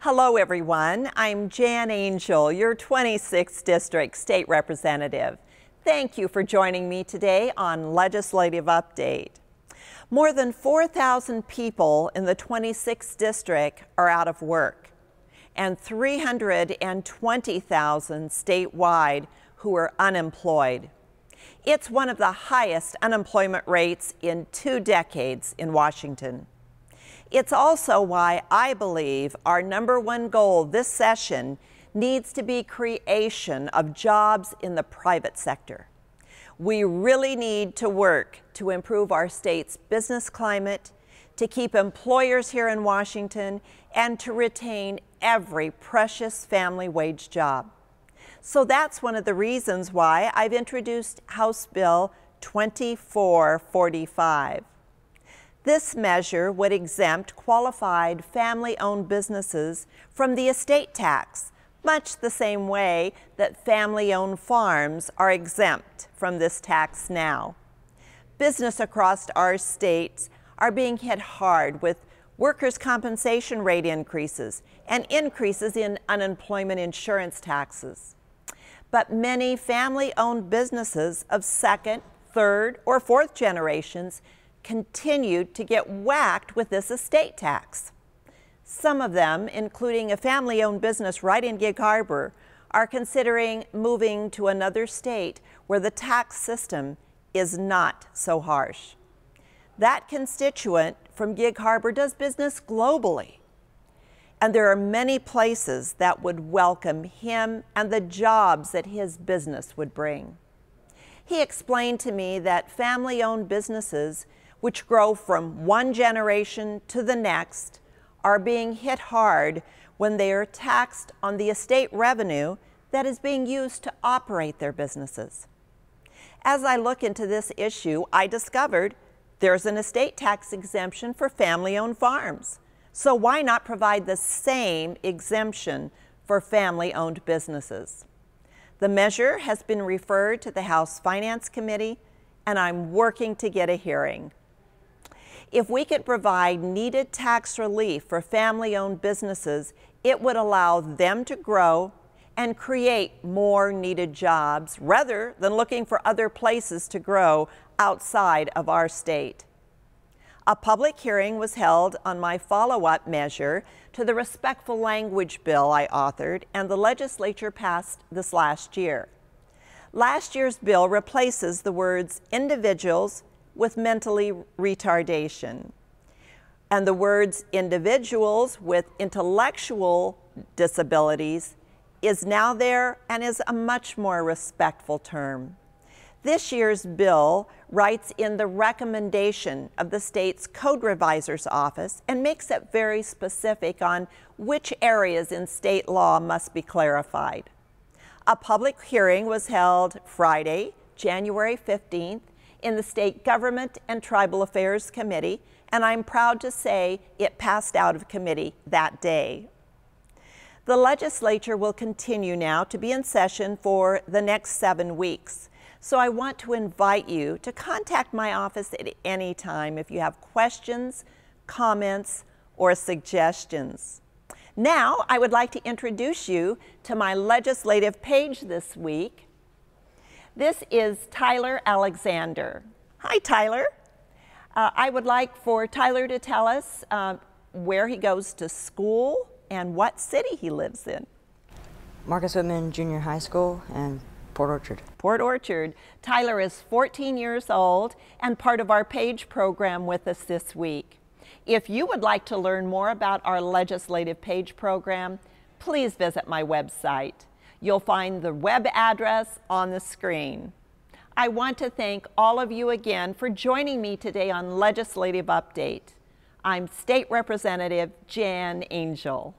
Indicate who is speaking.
Speaker 1: Hello everyone, I'm Jan Angel, your 26th District State Representative. Thank you for joining me today on Legislative Update. More than 4,000 people in the 26th District are out of work, and 320,000 statewide who are unemployed. It's one of the highest unemployment rates in 2 decades in Washington. It's also why I believe our #1 goal this session needs to be creation of jobs in the private sector. We really need to work to improve our state's business climate, to keep employers here in Washington, and to retain every precious family wage job. So that's one of the reasons why I've introduced House Bill 2445. This measure would exempt qualified family-owned businesses from the estate tax, much the same way that family-owned farms are exempt from this tax now. Business across our states are being hit hard with workers' compensation rate increases and increases in unemployment insurance taxes. But many family-owned businesses of second, third, or fourth generations continued to get whacked with this estate tax. Some of them, including a family-owned business right in Gig Harbor, are considering moving to another state where the tax system is not so harsh. That constituent from Gig Harbor does business globally, and there are many places that would welcome him and the jobs that his business would bring. He explained to me that family-owned businesses, which grow from one generation to the next, are being hit hard when they are taxed on the estate revenue that is being used to operate their businesses. As I look into this issue, I discovered there's an estate tax exemption for family-owned farms. So why not provide the same exemption for family-owned businesses? The measure has been referred to the House Finance Committee, and I'm working to get a hearing. If we could provide needed tax relief for family-owned businesses, it would allow them to grow and create more needed jobs rather than looking for other places to grow outside of our state. A public hearing was held on my follow-up measure to the Respectful Language Bill I authored and the legislature passed this last year. Last year's bill replaces the words individuals with mentally retardation, and the words individuals with intellectual disabilities is now there and is a much more respectful term. This year's bill writes in the recommendation of the state's code revisor's office and makes it very specific on which areas in state law must be clarified. A public hearing was held Friday, January 15th, in the State Government and Tribal Affairs Committee, and I'm proud to say it passed out of committee that day. The legislature will continue now to be in session for the next 7 weeks. So I want to invite you to contact my office at any time if you have questions, comments, or suggestions. Now, I would like to introduce you to my legislative page this week. This is Tyler Alexander. Hi, Tyler. I would like for Tyler to tell us where he goes to school and what city he lives in.
Speaker 2: Marcus Whitman Junior High School and Port Orchard.
Speaker 1: Port Orchard. Tyler is 14 years old and part of our PAGE program with us this week. If you would like to learn more about our legislative PAGE program, please visit my website. You'll find the web address on the screen. I want to thank all of you again for joining me today on Legislative Update. I'm State Representative Jan Angel.